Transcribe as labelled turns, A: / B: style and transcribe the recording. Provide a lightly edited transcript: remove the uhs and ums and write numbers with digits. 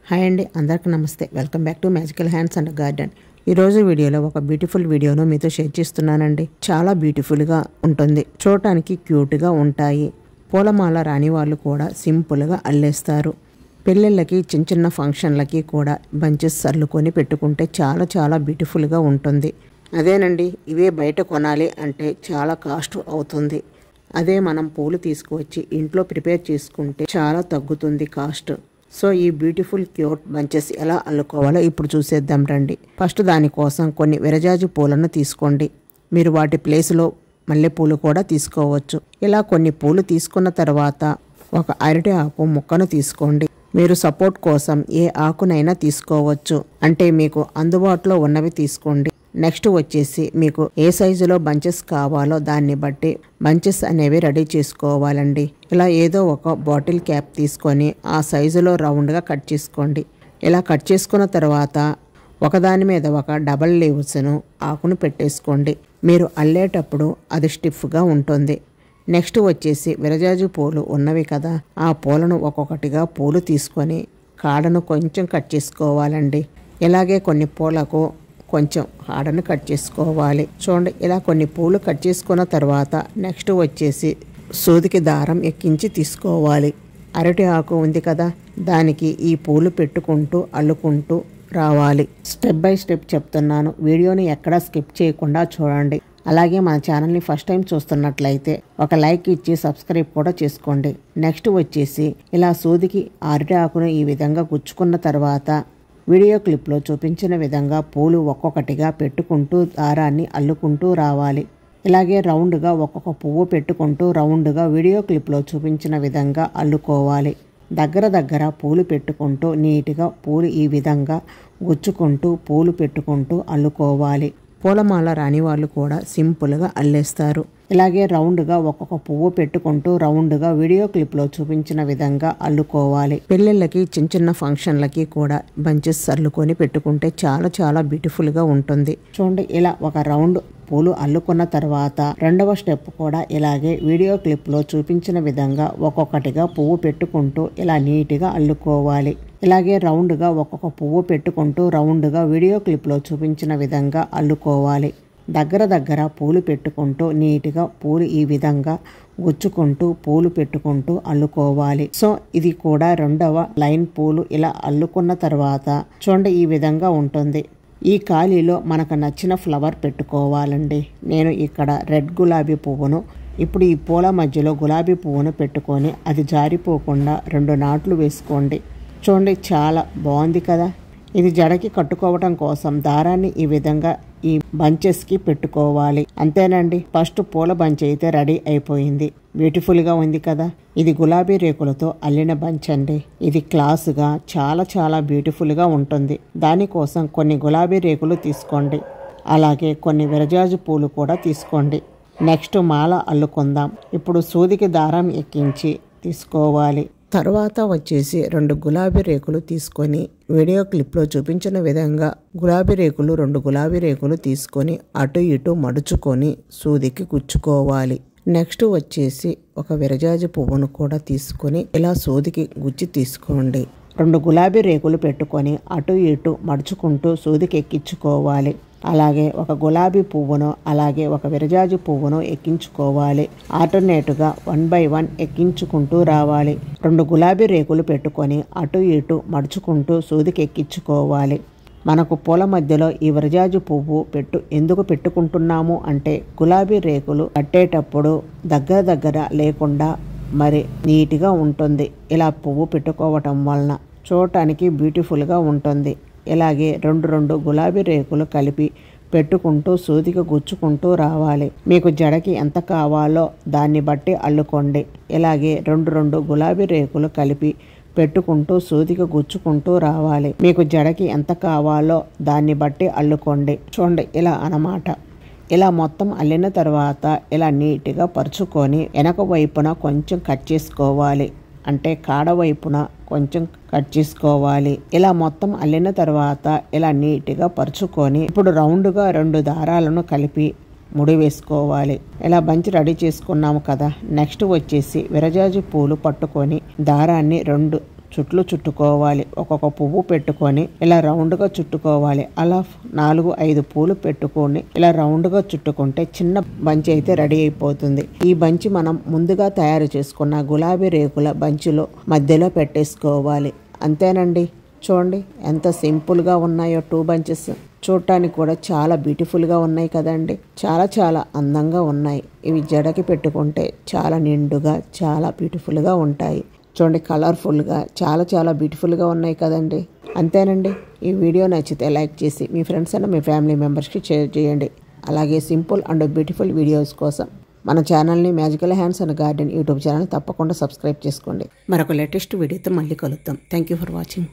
A: Hi అండి, అందరికీ నమస్తే. Welcome back to magical hands and garden. ఈరోజు వీడియోలో ఒక బ్యూటిఫుల్ వీడియోను మీతో షేర్ చేస్తున్నానండి. చాలా బ్యూటిఫుల్గా ఉంటుంది, చూడటానికి క్యూట్గా ఉంటాయి. పూలమాల రాని వాళ్ళు కూడా సింపుల్గా అల్లేస్తారు. పెళ్ళిళ్ళకి చిన్న చిన్న ఫంక్షన్లకి కూడా బంచెస్ అల్లుకొని పెట్టుకుంటే చాలా చాలా బ్యూటిఫుల్గా ఉంటుంది. అదేనండి, ఇవే బయట కొనాలి అంటే చాలా కాస్ట్ అవుతుంది. అదే మనం పూలు తీసుకువచ్చి ఇంట్లో ప్రిపేర్ చేసుకుంటే చాలా తగ్గుతుంది కాస్ట్. సో ఈ బ్యూటిఫుల్ క్యూట్ బంచెస్ ఎలా అల్లుకోవాలో ఇప్పుడు చూసేద్దాం రండి. ఫస్ట్ దానికోసం కొన్ని విరజాజి పూలను తీసుకోండి. మీరు వాటి ప్లేస్లో మల్లెపూలు కూడా తీసుకోవచ్చు. ఇలా కొన్ని పూలు తీసుకున్న తర్వాత ఒక అరటి ఆకు ముక్కను తీసుకోండి. మీరు సపోర్ట్ కోసం ఏ ఆకునైనా తీసుకోవచ్చు, అంటే మీకు అందుబాటులో ఉన్నవి తీసుకోండి. నెక్స్ట్ వచ్చేసి మీకు ఏ సైజులో బంచెస్ కావాలో దాన్ని బట్టి బంచెస్ అనేవి రెడీ చేసుకోవాలండి. ఇలా ఏదో ఒక బాటిల్ క్యాప్ తీసుకొని ఆ సైజులో రౌండ్గా కట్ చేసుకోండి. ఇలా కట్ చేసుకున్న తర్వాత ఒకదాని మీద ఒక డబల్ లీవ్స్ను ఆకును పెట్టేసుకోండి. మీరు అల్లేటప్పుడు అది స్టిఫ్గా ఉంటుంది. నెక్స్ట్ వచ్చేసి విరజాజి పూలు ఉన్నవి కదా, ఆ పూలను ఒక్కొక్కటిగా పూలు తీసుకొని కాడను కొంచెం కట్ చేసుకోవాలండి. ఇలాగే కొన్ని పూలకు కొంచెం కాడను కట్ చేసుకోవాలి. చూడండి, ఇలా కొన్ని పూలు కట్ చేసుకున్న తర్వాత నెక్స్ట్ వచ్చేసి సూదికి దారం ఎక్కించి తీసుకోవాలి. అరటి ఆకు ఉంది కదా, దానికి ఈ పూలు పెట్టుకుంటూ అల్లుకుంటూ రావాలి. స్టెప్ బై స్టెప్ చెప్తున్నాను, వీడియోని ఎక్కడా స్కిప్ చేయకుండా చూడండి. అలాగే మన ఛానల్ని ఫస్ట్ టైం చూస్తున్నట్లయితే ఒక లైక్ ఇచ్చి సబ్స్క్రైబ్ కూడా చేసుకోండి. నెక్స్ట్ వచ్చేసి ఇలా సూదికి అరటి ఆకును ఈ విధంగా గుచ్చుకున్న తర్వాత వీడియో క్లిప్లో చూపించిన విధంగా పూలు ఒక్కొక్కటిగా పెట్టుకుంటూ దారాన్ని అల్లుకుంటూ రావాలి. ఇలాగే రౌండ్గా ఒక్కొక్క పువ్వు పెట్టుకుంటూ రౌండ్గా వీడియో క్లిప్లో చూపించిన విధంగా అల్లుకోవాలి. దగ్గర పూలు పెట్టుకుంటూ నీట్గా పూలు ఈ విధంగా గుచ్చుకుంటూ పూలు పెట్టుకుంటూ అల్లుకోవాలి. పూలమాల రాని వాళ్ళు కూడా సింపుల్గా అల్లేస్తారు. ఇలాగే రౌండ్గా ఒక్కొక్క పువ్వు పెట్టుకుంటూ రౌండ్గా వీడియో క్లిప్లో చూపించిన విధంగా అల్లుకోవాలి. పెళ్ళిళ్ళకి చిన్న చిన్న ఫంక్షన్లకి కూడా బంచెస్ అల్లుకొని పెట్టుకుంటే చాలా చాలా బ్యూటిఫుల్గా ఉంటుంది. చూడండి, ఇలా ఒక రౌండ్ పూలు అల్లుకున్న తర్వాత రెండవ స్టెప్ కూడా ఇలాగే వీడియో క్లిప్లో చూపించిన విధంగా ఒక్కొక్కటిగా పువ్వు పెట్టుకుంటూ ఇలా నీట్గా అల్లుకోవాలి. ఇలాగే రౌండ్గా ఒక్కొక్క పువ్వు పెట్టుకుంటూ రౌండ్గా వీడియో క్లిప్లో చూపించిన విధంగా అల్లుకోవాలి. దగ్గర పూలు పెట్టుకుంటూ నీట్గా పూలు ఈ విధంగా గుచ్చుకుంటూ పూలు పెట్టుకుంటూ అల్లుకోవాలి. సో ఇది కూడా రెండవ లైన్ పూలు ఇలా అల్లుకున్న తర్వాత చూడండి ఈ విధంగా ఉంటుంది. ఈ ఖాళీలో మనకు నచ్చిన ఫ్లవర్ పెట్టుకోవాలండి. నేను ఇక్కడ రెడ్ గులాబీ పువ్వును ఇప్పుడు ఈ పూల మధ్యలో గులాబీ పువ్వును పెట్టుకొని అది జారిపోకుండా 2 నాట్లు వేసుకోండి. చూడండి, చాలా బాగుంది కదా. ఇది జడకి కట్టుకోవటం కోసం దారాన్ని ఈ విధంగా ఈ బంచెస్కి పెట్టుకోవాలి. అంతేనండి, ఫస్ట్ పూల బంచ్ అయితే రెడీ అయిపోయింది. బ్యూటిఫుల్గా ఉంది కదా. ఇది గులాబీ రేకులతో అల్లిన బంచ్ అండి. ఇది క్లాసుగా చాలా చాలా బ్యూటిఫుల్గా ఉంటుంది. దానికోసం కొన్ని గులాబీ రేకులు తీసుకోండి. అలాగే కొన్ని విరజాజి పూలు కూడా తీసుకోండి. నెక్స్ట్ మాల అల్లుకుందాం. ఇప్పుడు సూదికి దారం ఎక్కించి తీసుకోవాలి. తర్వాత వచ్చేసి 2 గులాబీ రేకులు తీసుకొని వీడియో క్లిప్లో చూపించిన విధంగా గులాబీ రేకులు 2 గులాబీ రేకులు తీసుకొని అటు ఇటు మడుచుకొని సూదికి గుచ్చుకోవాలి. నెక్స్ట్ వచ్చేసి ఒక విరజాజి పువ్వును కూడా తీసుకొని ఇలా సూదికి గుచ్చి తీసుకోండి. 2 గులాబీ రేకులు పెట్టుకొని అటు ఇటు మడుచుకుంటూ సూదికి ఎక్కించుకోవాలి. అలాగే ఒక గులాబీ పువ్వును అలాగే ఒక విరజాజి పువ్వును ఎక్కించుకోవాలి. ఆల్టర్నేట్గా 1 by 1 ఎక్కించుకుంటూ రావాలి. 2 గులాబీ రేకులు పెట్టుకొని అటు ఇటు మడుచుకుంటూ సూదికి ఎక్కించుకోవాలి. మనకు పూల మధ్యలో ఈ విరజాజి పువ్వు ఎందుకు పెట్టుకుంటున్నాము అంటే గులాబీ రేకులు కట్టేటప్పుడు దగ్గర లేకుండా మరి నీట్గా ఉంటుంది. ఇలా పువ్వు పెట్టుకోవటం వలన చూడటానికి బ్యూటిఫుల్గా ఉంటుంది. ఇలాగే 2 గులాబీ రేకులు కలిపి పెట్టుకుంటూ సూదికి గుచ్చుకుంటూ రావాలి. మీకు జడకి ఎంత కావాలో దాన్ని బట్టి అల్లుకోండి. ఇలాగే 2 గులాబీ రేకులు కలిపి పెట్టుకుంటూ సూదికి గుచ్చుకుంటూ రావాలి. మీకు జడకి ఎంత కావాలో దాన్ని బట్టి అల్లుకోండి. చూడండి, ఇలా అన్నమాట. ఇలా మొత్తం అల్లిన తర్వాత ఇలా నీట్గా పరుచుకొని వెనక వైపున కొంచెం కట్ చేసుకోవాలి. అంటే కాడ వైపున కొంచెం కట్ చేసుకోవాలి. ఇలా మొత్తం అల్లిన తర్వాత ఇలా నీట్గా పరుచుకొని ఇప్పుడు రౌండ్గా 2 దారాలను కలిపి ముడి వేసుకోవాలి. ఇలా బంచ్ రెడీ చేసుకున్నాము కదా. నెక్స్ట్ వచ్చేసి విరజాజి పూలు పట్టుకొని దారాన్ని 2 చుట్లు చుట్టుకోవాలి. ఒక్కొక్క పువ్వు పెట్టుకొని ఇలా రౌండ్గా చుట్టుకోవాలి. అలా 4-5 పూలు పెట్టుకొని ఇలా రౌండ్గా చుట్టుకుంటే చిన్న బంచి అయితే రెడీ అయిపోతుంది. ఈ బంచి మనం ముందుగా తయారు చేసుకున్న గులాబీ రేకుల బంచిలో మధ్యలో పెట్టేసుకోవాలి. అంతేనండి. చూడండి ఎంత సింపుల్గా ఉన్నాయో 2 బంచెస్. చూడటానికి కూడా చాలా బ్యూటిఫుల్గా ఉన్నాయి కదండి. చాలా అందంగా ఉన్నాయి. ఇవి జడకి పెట్టుకుంటే చాలా నిండుగా చాలా బ్యూటిఫుల్గా ఉంటాయి. చూడండి కలర్ఫుల్గా చాలా బ్యూటిఫుల్గా ఉన్నాయి కదండి. అంతేనండి. ఈ వీడియో నచ్చితే లైక్ చేసి మీ ఫ్రెండ్స్ అండ్ మీ ఫ్యామిలీ మెంబర్స్కి షేర్ చేయండి. అలాగే సింపుల్ అండ్ బ్యూటిఫుల్ వీడియోస్ కోసం మన ఛానల్ని magical hands and garden YouTube channel తప్పకుండా సబ్స్క్రైబ్ చేసుకోండి. మరొక లేటెస్ట్ వీడియోతో మళ్ళీ కలుద్దాం. Thank you for watching.